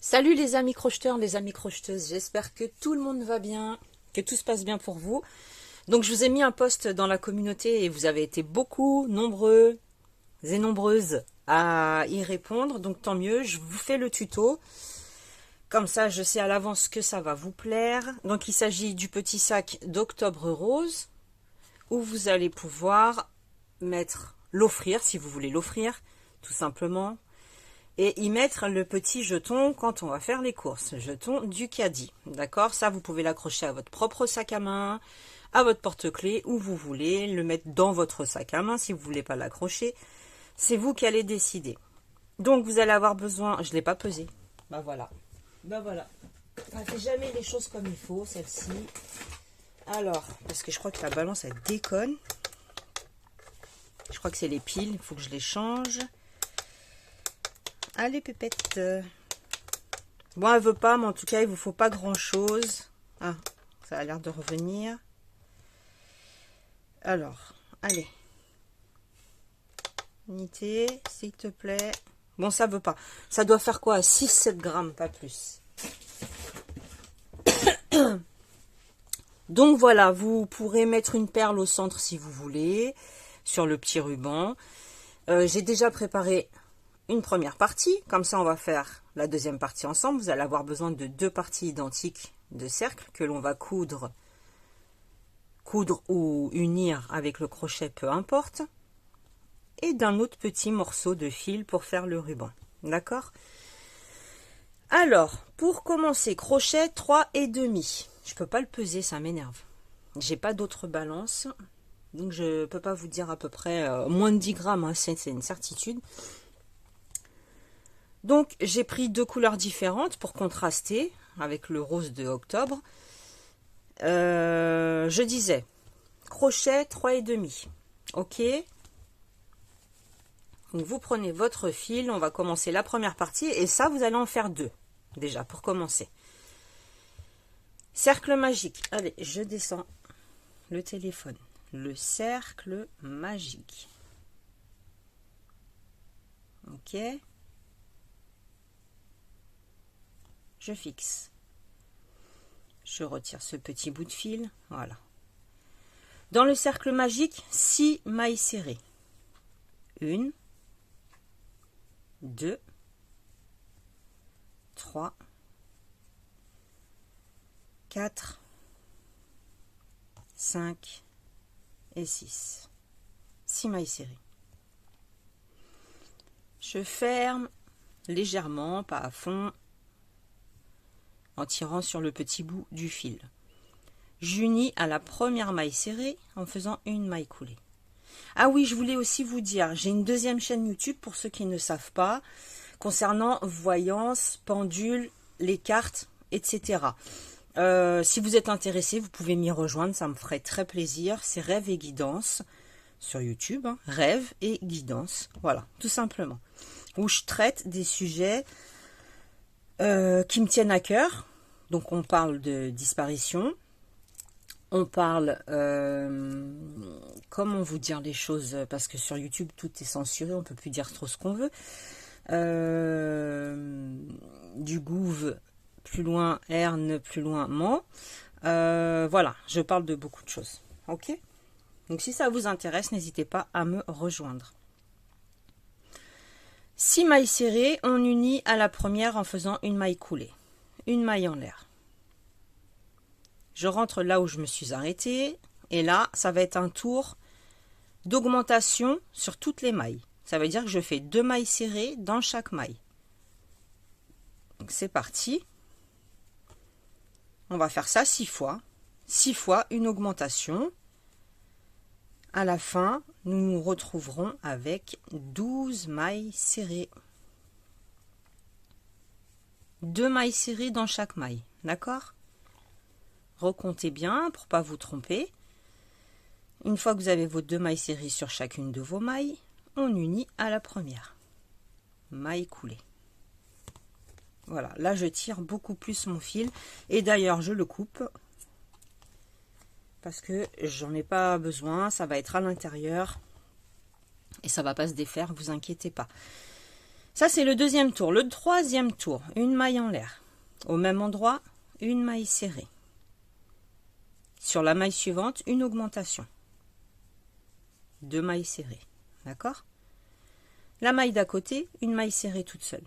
Salut les amis crocheteurs, les amis crocheteuses, j'espère que tout le monde va bien, que tout se passe bien pour vous. Donc je vous ai mis un post dans la communauté et vous avez été beaucoup, nombreux et nombreuses à y répondre. Donc tant mieux, je vous fais le tuto. Comme ça je sais à l'avance que ça va vous plaire. Donc il s'agit du petit sac d'Octobre Rose où vous allez pouvoir l'offrir si vous voulez l'offrir tout simplement. Et y mettre le petit jeton quand on va faire les courses, jeton du caddie, d'accord? Ça, vous pouvez l'accrocher à votre propre sac à main, à votre porte-clés, où vous voulez, le mettre dans votre sac à main si vous ne voulez pas l'accrocher. C'est vous qui allez décider. Donc, vous allez avoir besoin... Je ne l'ai pas pesé. Bah voilà. Bah voilà. Ça fait jamais les choses comme il faut, celle-ci. Alors, parce que je crois que la balance, elle déconne. Je crois que c'est les piles, il faut que je les change. Allez, pépette. Bon, elle veut pas, mais en tout cas, il vous faut pas grand-chose. Ah, ça a l'air de revenir. Alors, allez. Unité, s'il te plaît. Bon, ça veut pas. Ça doit faire quoi? 6-7 grammes, pas plus. Donc, voilà, vous pourrez mettre une perle au centre si vous voulez, sur le petit ruban. J'ai déjà préparé une première partie, comme ça on va faire la deuxième partie ensemble. Vous allez avoir besoin de deux parties identiques de cercle que l'on va coudre ou unir avec le crochet, peu importe, et d'un autre petit morceau de fil pour faire le ruban, d'accord? Alors, pour commencer, crochet 3,5. Je peux pas le peser, ça m'énerve. J'ai pas d'autre balance, donc je peux pas vous dire à peu près moins de 10 grammes, hein, c'est une certitude. Donc, j'ai pris deux couleurs différentes pour contraster avec le rose de octobre. Je disais, crochet 3,5. Ok. Donc, vous prenez votre fil. On va commencer la première partie. Et ça, vous allez en faire deux, déjà, pour commencer. Cercle magique. Allez, je descends le téléphone. Le cercle magique. Ok. Je fixe. Je retire ce petit bout de fil. Voilà. Dans le cercle magique, 6 mailles serrées. 1, 2, 3, 4, 5 et 6. 6 mailles serrées. Je ferme légèrement, pas à fond, en tirant sur le petit bout du fil. J'unis à la première maille serrée en faisant une maille coulée. Ah oui, je voulais aussi vous dire, j'ai une deuxième chaîne YouTube pour ceux qui ne savent pas, concernant voyance, pendule, les cartes, etc. Si vous êtes intéressé, vous pouvez m'y rejoindre, ça me ferait très plaisir. C'est Rêve et Guidance sur YouTube, hein. Rêve et Guidance, voilà, tout simplement. Où je traite des sujets qui me tiennent à cœur. Donc on parle de disparition, on parle, comment vous dire les choses, parce que sur YouTube tout est censuré, on peut plus dire trop ce qu'on veut, du gouv, plus loin herne, plus loin ment, voilà, je parle de beaucoup de choses, ok? Donc si ça vous intéresse, n'hésitez pas à me rejoindre. 6 mailles serrées, on unit à la première en faisant une maille coulée, une maille en l'air. Je rentre là où je me suis arrêtée et là, ça va être un tour d'augmentation sur toutes les mailles. Ça veut dire que je fais 2 mailles serrées dans chaque maille. Donc c'est parti. On va faire ça 6 fois. 6 fois une augmentation. À la fin, nous nous retrouverons avec 12 mailles serrées. 2 mailles serrées dans chaque maille, d'accord? Recomptez bien pour ne pas vous tromper. Une fois que vous avez vos 2 mailles serrées sur chacune de vos mailles, on unit à la première. Maille coulée. Voilà, là je tire beaucoup plus mon fil. Et d'ailleurs, je le coupe. Parce que j'en ai pas besoin, ça va être à l'intérieur et ça va pas se défaire, vous inquiétez pas. Ça, c'est le deuxième tour. Le troisième tour, une maille en l'air. Au même endroit, une maille serrée. Sur la maille suivante, une augmentation. 2 mailles serrées. D'accord? La maille d'à côté, une maille serrée toute seule.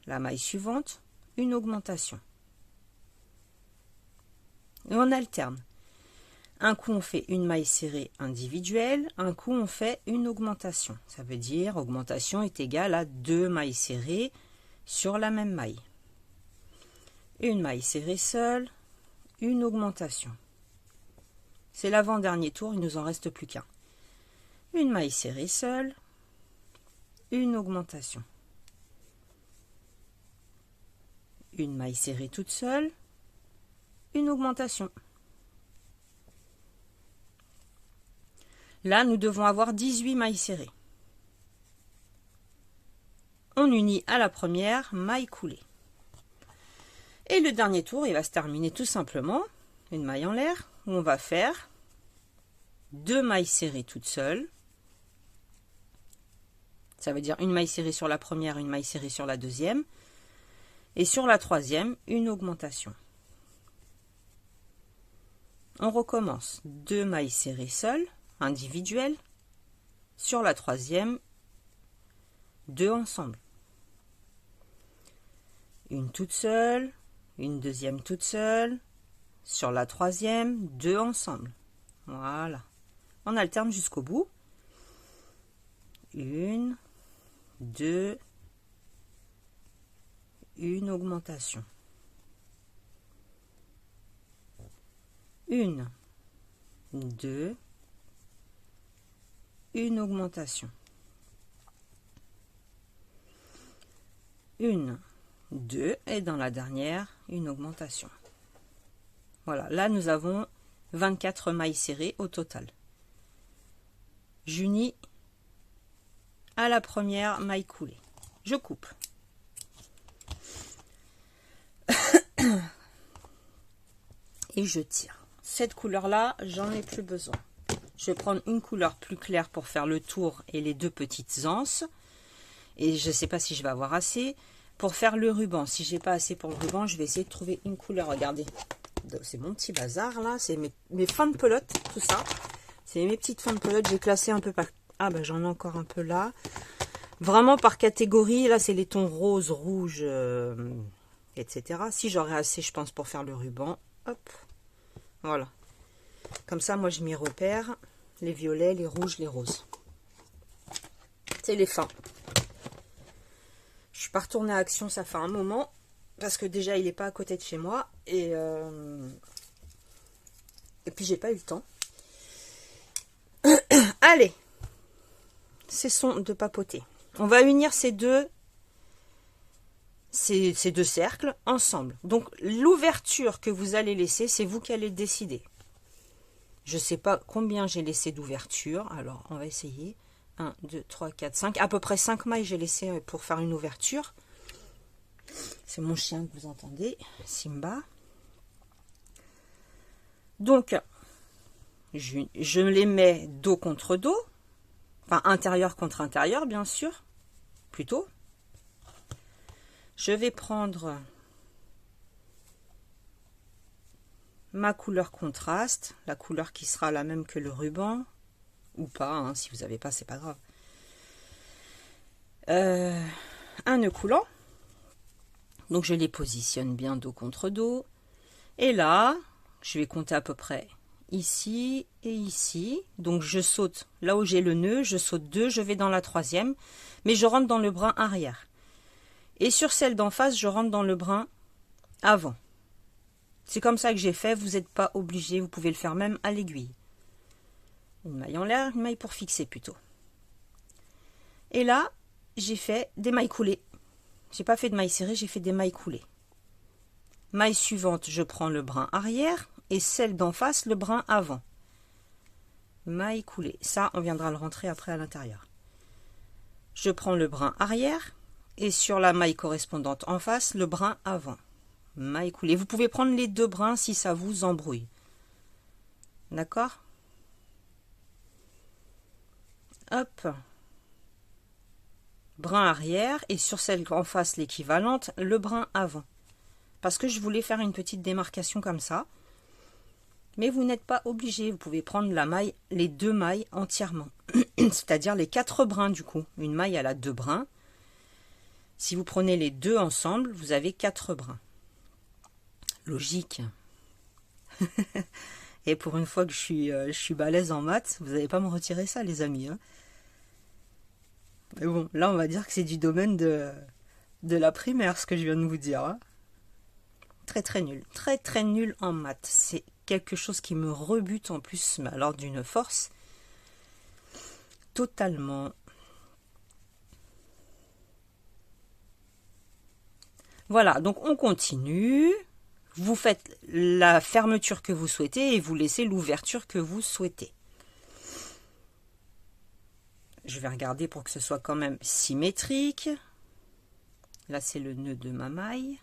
La maille suivante, une augmentation. Et on alterne. Un coup, on fait une maille serrée individuelle. Un coup, on fait une augmentation. Ça veut dire augmentation est égale à 2 mailles serrées sur la même maille. Une maille serrée seule, une augmentation. C'est l'avant-dernier tour, il ne nous en reste plus qu'un. Une maille serrée seule, une augmentation. Une maille serrée toute seule, une augmentation. Là, nous devons avoir 18 mailles serrées. On unit à la première, maille coulée. Et le dernier tour, il va se terminer tout simplement, une maille en l'air, où on va faire 2 mailles serrées toutes seules. Ça veut dire une maille serrée sur la première, une maille serrée sur la deuxième. Et sur la troisième, une augmentation. On recommence. 2 mailles serrées seules, individuelles. Sur la troisième, 2 ensemble. Une toute seule, une deuxième toute seule. Sur la troisième, 2 ensemble. Voilà. On alterne jusqu'au bout. 1, 2, une augmentation. 1, 2, une augmentation. 1, 2 et dans la dernière, une augmentation. Voilà, là nous avons 24 mailles serrées au total. J'unis à la première maille coulée. Je coupe. Et je tire. Cette couleur-là, j'en ai plus besoin. Je vais prendre une couleur plus claire pour faire le tour et les 2 petites anses. Et je ne sais pas si je vais avoir assez. Pour faire le ruban, si j'ai pas assez pour le ruban, je vais essayer de trouver une couleur. Regardez, c'est mon petit bazar là. C'est mes fins de pelote, tout ça. C'est mes petites fins de pelote. J'ai classé un peu par... Ah ben j'en ai encore un peu là. Vraiment par catégorie. Là, c'est les tons rose, rouge, etc. Si j'aurais assez, je pense, pour faire le ruban. Hop. Voilà. Comme ça, moi, je m'y repère. Les violets, les rouges, les roses. C'est les fins. Je suis pas retournée à Action, ça fait un moment. Parce que déjà, il n'est pas à côté de chez moi. Et puis, j'ai pas eu le temps. Allez. Cessons de papoter. On va unir ces deux cercles ensemble. Donc, l'ouverture que vous allez laisser, c'est vous qui allez décider. Je ne sais pas combien j'ai laissé d'ouverture. Alors, on va essayer. 1, 2, 3, 4, 5. À peu près 5 mailles, j'ai laissé pour faire une ouverture. C'est mon chien que vous entendez, Simba. Donc, je les mets dos contre dos. Enfin, intérieur contre intérieur, bien sûr. Plutôt. Je vais prendre ma couleur contraste, la couleur qui sera la même que le ruban, ou pas, hein, si vous n'avez pas, c'est pas grave. Un nœud coulant, donc je les positionne bien dos contre dos, et là, je vais compter à peu près ici et ici, donc je saute là où j'ai le nœud, je saute 2, je vais dans la troisième, mais je rentre dans le brin arrière. Et sur celle d'en face, je rentre dans le brin avant. C'est comme ça que j'ai fait, vous n'êtes pas obligé, vous pouvez le faire même à l'aiguille. Une maille en l'air, une maille pour fixer plutôt. Et là, j'ai fait des mailles coulées. J'ai pas fait de mailles serrées, j'ai fait des mailles coulées. Maille suivante, je prends le brin arrière et celle d'en face, le brin avant. Maille coulée. Ça, on viendra le rentrer après à l'intérieur. Je prends le brin arrière et sur la maille correspondante en face, le brin avant. Maille coulée. Vous pouvez prendre les 2 brins si ça vous embrouille. D'accord? Hop. brin arrière et sur celle en face l'équivalente, le brin avant. Parce que je voulais faire une petite démarcation comme ça. Mais vous n'êtes pas obligé, vous pouvez prendre la maille, les 2 mailles entièrement. C'est-à-dire les 4 brins du coup. Une maille elle a 2 brins. Si vous prenez les 2 ensemble, vous avez 4 brins. Logique. Et pour une fois que je suis balèze en maths, vous n'allez pas me retirer ça les amis. Hein. Mais bon, là on va dire que c'est du domaine de la primaire ce que je viens de vous dire. Hein. Très très nul. Très très nul en maths. C'est quelque chose qui me rebute en plus, mais alors d'une force. Totalement. Voilà, donc on continue. Vous faites la fermeture que vous souhaitez et vous laissez l'ouverture que vous souhaitez. Je vais regarder pour que ce soit quand même symétrique. Là, c'est le nœud de ma maille.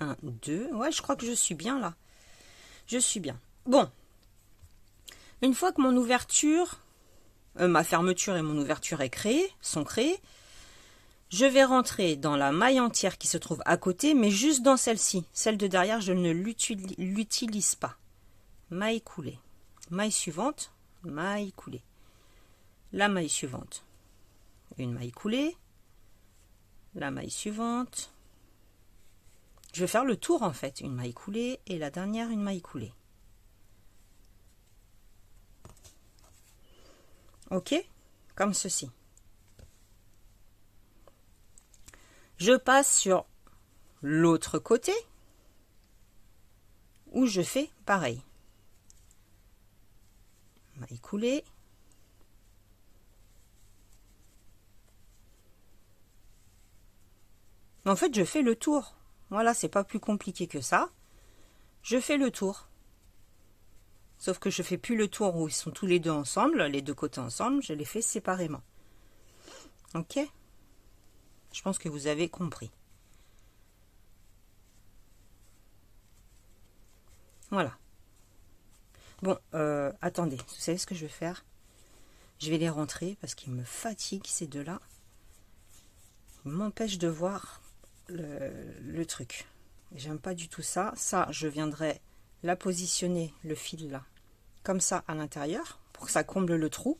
1, 2. Ouais, je crois que je suis bien là. Je suis bien. Bon. Une fois que mon ouverture, ma fermeture et mon ouverture sont créées, je vais rentrer dans la maille entière qui se trouve à côté, mais juste dans celle-ci. Celle de derrière, je ne l'utilise pas. Maille coulée. Maille suivante, maille coulée. La maille suivante, une maille coulée. La maille suivante. Je vais faire le tour en fait. Une maille coulée et la dernière, une maille coulée. Ok? Comme ceci. Je passe sur l'autre côté où je fais pareil. Maille coulée. En fait, je fais le tour. Voilà, c'est pas plus compliqué que ça. Je fais le tour. Sauf que je fais plus le tour où ils sont tous les deux ensemble, les 2 côtés ensemble, je les fais séparément. Ok? Je pense que vous avez compris. Voilà. Bon, attendez, vous savez ce que je vais faire? Je vais les rentrer parce qu'ils me fatiguent ces deux-là. Ils m'empêchent de voir le truc. J'aime pas du tout ça. Ça, je viendrai la positionner, le fil là, comme ça à l'intérieur, pour que ça comble le trou.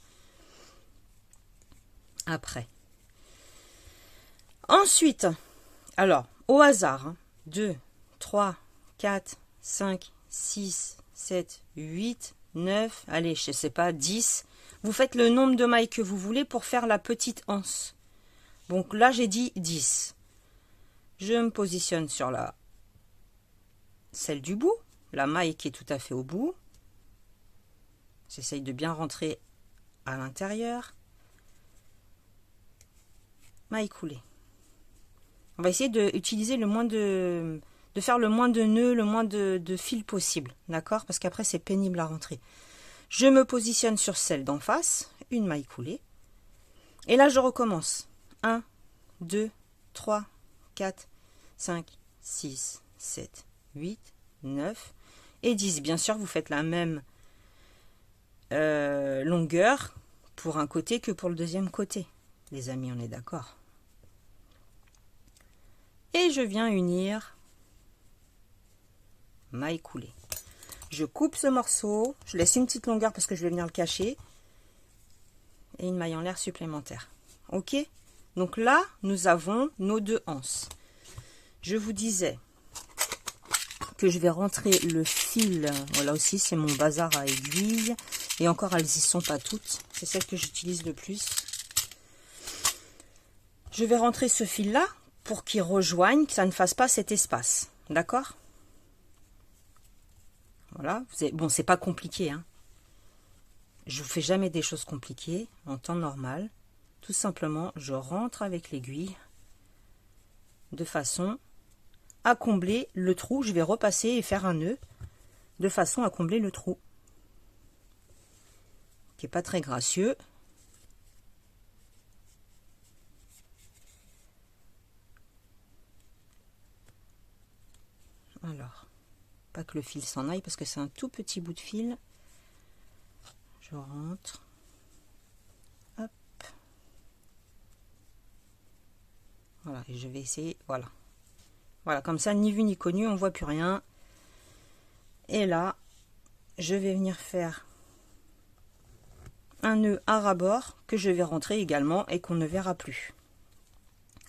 Après. Ensuite, alors, au hasard, hein, 2, 3, 4, 5, 6, 7, 8, 9, allez, je sais pas, 10. Vous faites le nombre de mailles que vous voulez pour faire la petite anse. Donc là, j'ai dit 10. Je me positionne sur celle du bout, la maille qui est tout à fait au bout. J'essaye de bien rentrer à l'intérieur. Maille coulée. On va essayer d'utiliser le moins de faire le moins de nœuds, le moins de fils possible, d'accord? Parce qu'après c'est pénible à rentrer. Je me positionne sur celle d'en face, une maille coulée. Et là je recommence. 1, 2, 3, 4, 5, 6, 7, 8, 9 et 10. Bien sûr, vous faites la même longueur pour un côté que pour le deuxième côté. Les amis, on est d'accord? Et je viens unir maille coulée. Je coupe ce morceau, je laisse une petite longueur parce que je vais venir le cacher. Et une maille en l'air supplémentaire. Ok? Donc là, nous avons nos 2 anses. Je vous disais que je vais rentrer le fil. Voilà aussi, c'est mon bazar à aiguilles. Et encore, elles y sont pas toutes. C'est celle que j'utilise le plus. Je vais rentrer ce fil-là pour qu'il rejoigne, que ça ne fasse pas cet espace. D'accord? Voilà. Bon, c'est pas compliqué, hein. Je vous fais jamais des choses compliquées en temps normal. Tout simplement, je rentre avec l'aiguille de façon à combler le trou. Je vais repasser et faire un nœud de façon à combler le trou. Qui n'est pas très gracieux. Alors, pas que le fil s'en aille parce que c'est un tout petit bout de fil. Je rentre. Hop. Voilà, et je vais essayer, voilà. Voilà, comme ça, ni vu ni connu, on voit plus rien. Et là, je vais venir faire un nœud à ras-bord que je vais rentrer également et qu'on ne verra plus.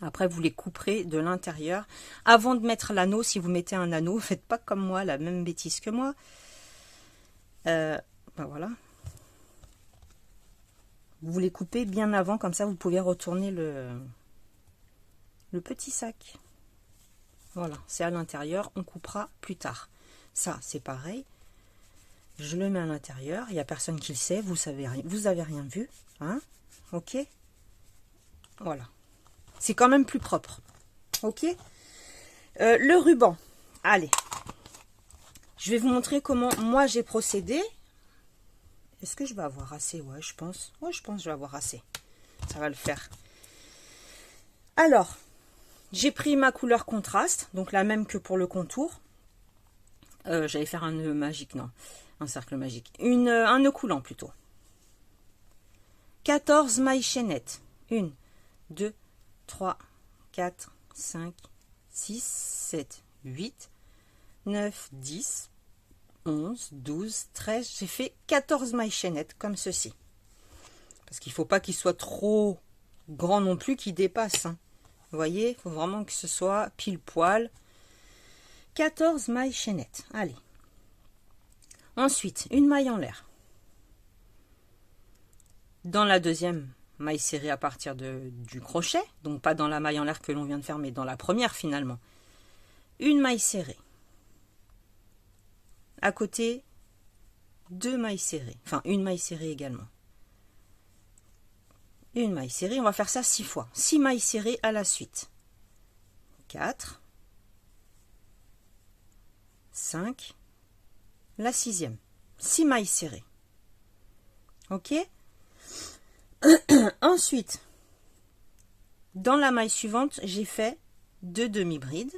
Après, vous les couperez de l'intérieur. Avant de mettre l'anneau, si vous mettez un anneau, faites pas comme moi, la même bêtise que moi. Ben voilà. Vous les coupez bien avant, comme ça vous pouvez retourner le petit sac. Voilà, c'est à l'intérieur, on coupera plus tard. Ça, c'est pareil. Je le mets à l'intérieur, il n'y a personne qui le sait, vous avez rien vu. Hein? Ok? Voilà. C'est quand même plus propre. Ok? Le ruban. Allez. Je vais vous montrer comment moi j'ai procédé. Est-ce que je vais avoir assez? Ouais, je pense. Ouais, je pense que je vais avoir assez. Ça va le faire. Alors, j'ai pris ma couleur contraste, donc la même que pour le contour. J'allais faire un nœud magique, non. Un cercle magique. Un nœud coulant plutôt. 14 mailles chaînettes. 1, 2, 3, 4, 5, 6, 7, 8, 9, 10, 11, 12, 13. J'ai fait 14 mailles chaînettes comme ceci. Parce qu'il ne faut pas qu'il soit trop grand non plus, qu'il dépasse. Hein. Vous voyez, il faut vraiment que ce soit pile poil. 14 mailles chaînettes. Allez. Ensuite, une maille en l'air. Dans la deuxième maille serrée à partir du crochet, donc pas dans la maille en l'air que l'on vient de faire, mais dans la première finalement. Une maille serrée. À côté, 2 mailles serrées. Enfin, une maille serrée également. Une maille serrée, on va faire ça 6 fois. 6 mailles serrées à la suite. 4. 5. La 6e. 6 mailles serrées. Ok? Ensuite, dans la maille suivante, j'ai fait 2 demi-brides.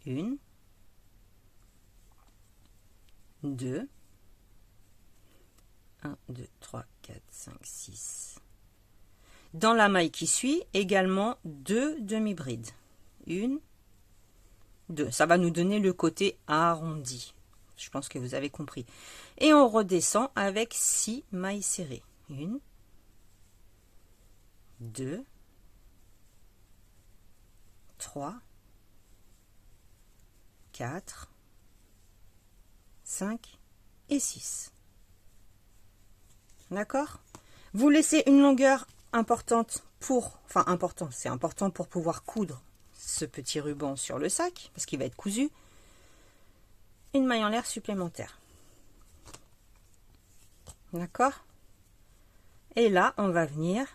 1, 2, 1, 2, 3, 4, 5, 6. Dans la maille qui suit, également 2 demi-brides. 1, 2. Ça va nous donner le côté arrondi. Je pense que vous avez compris. Et on redescend avec 6 mailles serrées. 1, 2, 3, 4, 5 et 6. D'accord? Vous laissez une longueur importante c'est important pour pouvoir coudre ce petit ruban sur le sac, parce qu'il va être cousu. Une maille en l'air supplémentaire. D'accord? Et là, on va venir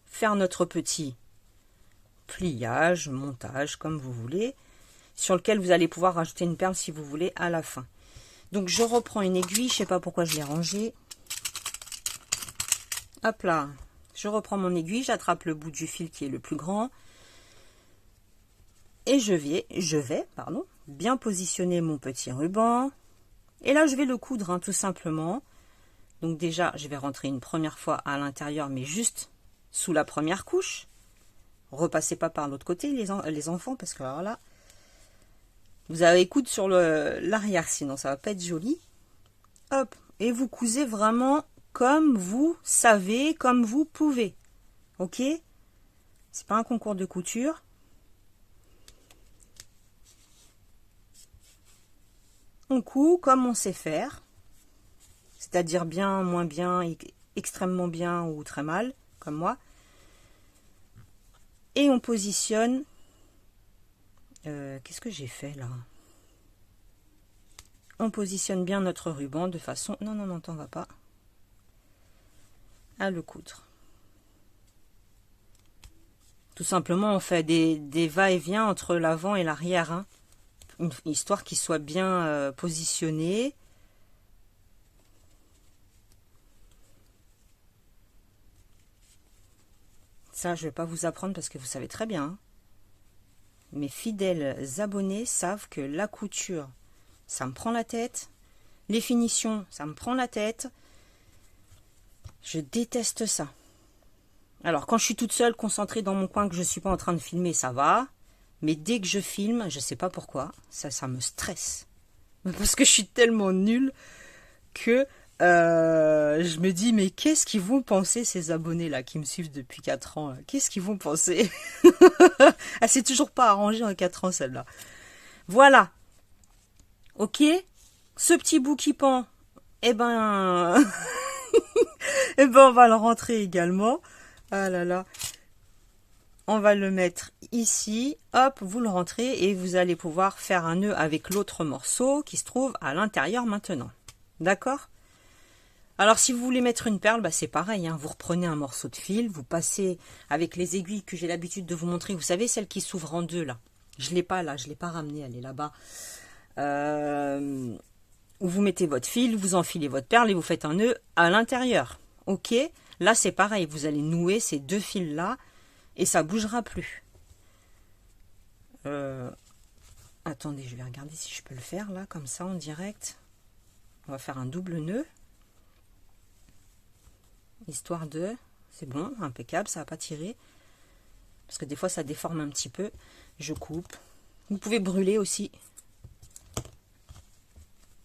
faire notre petit pliage, montage, comme vous voulez, sur lequel vous allez pouvoir rajouter une perle si vous voulez à la fin. Donc je reprends une aiguille, je sais pas pourquoi je l'ai rangée. Hop là, je reprends mon aiguille, j'attrape le bout du fil qui est le plus grand. Et je vais bien positionner mon petit ruban. Et là, je vais le coudre, hein, tout simplement. Donc déjà, je vais rentrer une première fois à l'intérieur, mais juste sous la première couche. Repassez pas par l'autre côté, les enfants, parce que alors là, vous allez coudre sur l'arrière, sinon ça va pas être joli. Hop, et vous cousez vraiment comme vous savez, comme vous pouvez. Ok? C'est pas un concours de couture. On coud comme on sait faire, c'est-à-dire bien, moins bien, extrêmement bien ou très mal, comme moi. Et on positionne... qu'est-ce que j'ai fait là? On positionne bien notre ruban de façon... Non, t'en vas pas. À le coudre. Tout simplement, on fait des va-et-vient entre l'avant et l'arrière, hein. Histoire qu'il soit bien positionné. Ça, je ne vais pas vous apprendre parce que vous savez très bien. Hein. Mes fidèles abonnés savent que la couture, ça me prend la tête. Les finitions, ça me prend la tête. Je déteste ça. Alors, quand je suis toute seule, concentrée dans mon coin, que je suis pas en train de filmer, ça va. Mais dès que je filme, je sais pas pourquoi, ça me stresse. Parce que je suis tellement nulle que je me dis, mais qu'est-ce qu'ils vont penser ces abonnés-là qui me suivent depuis 4 ans? Qu'est-ce qu'ils vont penser? Elle s'est toujours pas arrangée en 4 ans, celle-là. Voilà. Ok? Ce petit bout qui pend, eh ben... eh ben, on va le rentrer également. Ah là là. On va le mettre ici. Hop, vous le rentrez et vous allez pouvoir faire un nœud avec l'autre morceau qui se trouve à l'intérieur maintenant. D'accord? Alors, si vous voulez mettre une perle, bah, c'est pareil. Hein. Vous reprenez un morceau de fil, vous passez avec les aiguilles que j'ai l'habitude de vous montrer. Vous savez, celle qui s'ouvre en deux, là. Je ne l'ai pas là, je ne l'ai pas ramenée, elle est là-bas. Où vous mettez votre fil, vous enfilez votre perle et vous faites un nœud à l'intérieur. Ok? Là, c'est pareil. Vous allez nouer ces deux fils-là et ça ne bougera plus. Attendez, je vais regarder si je peux le faire là, comme ça, en direct. On va faire un double nœud. Histoire de... C'est bon, impeccable, ça va pas tirer. Parce que des fois, ça déforme un petit peu. Je coupe. Vous pouvez brûler aussi.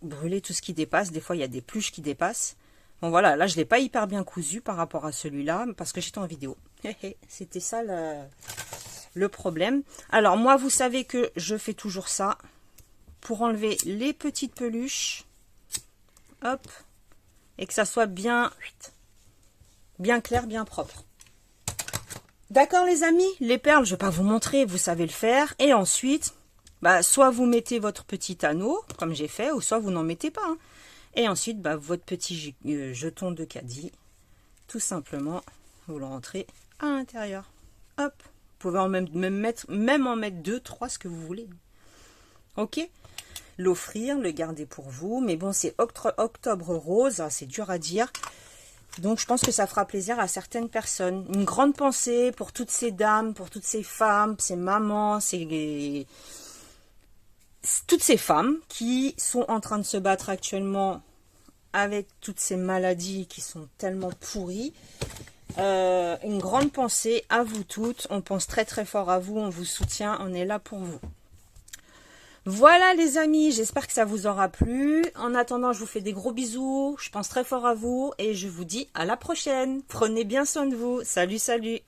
Brûler tout ce qui dépasse. Des fois, il y a des pluches qui dépassent. Bon, voilà, là, je ne l'ai pas hyper bien cousu par rapport à celui-là, parce que j'étais en vidéo. C'était ça le problème. Alors, moi, vous savez que je fais toujours ça pour enlever les petites peluches. Hop. Et que ça soit bien clair, bien propre. D'accord les amis? Les perles, je ne vais pas vous montrer, vous savez le faire. Et ensuite, bah, soit vous mettez votre petit anneau, comme j'ai fait, ou soit vous n'en mettez pas. Hein. Et ensuite, bah, votre petit jeton de caddie, tout simplement, vous le rentrez à l'intérieur. Hop. Vous pouvez en même en mettre 2, 3, ce que vous voulez. Ok? L'offrir, le garder pour vous. Mais bon, c'est octobre rose, hein, c'est dur à dire. Donc, je pense que ça fera plaisir à certaines personnes. Une grande pensée pour toutes ces dames, pour toutes ces femmes, ces mamans, toutes ces femmes qui sont en train de se battre actuellement avec toutes ces maladies qui sont tellement pourries. Une grande pensée à vous toutes. On pense très très fort à vous, on vous soutient, on est là pour vous. Voilà les amis, j'espère que ça vous aura plu. En attendant, je vous fais des gros bisous. Je pense très fort à vous et je vous dis à la prochaine. Prenez bien soin de vous. Salut, salut.